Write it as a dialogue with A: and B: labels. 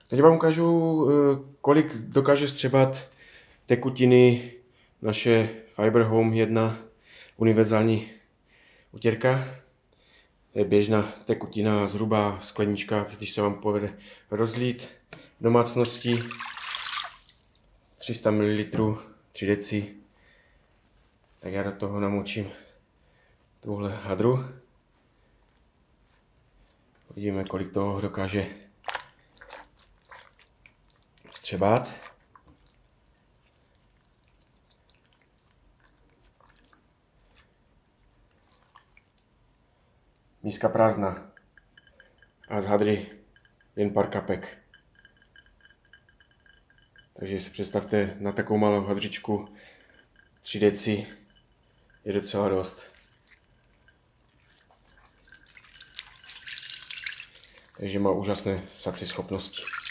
A: Teď vám ukážu, kolik dokáže střebat tekutiny naše Fiber Home 1 univerzální utěrka. To je běžná tekutina, zhruba sklenička, když se vám povede rozlít v domácnosti. 300 ml, 3 deci. Tak já do toho namočím tuhle hadru. Uvidíme, kolik toho dokáže střebat. Míska prázdná a z hadry jen pár kapek. Takže si představte, na takovou malou hadřičku 3 deci je docela dost. Takže má úžasné sací schopnosti.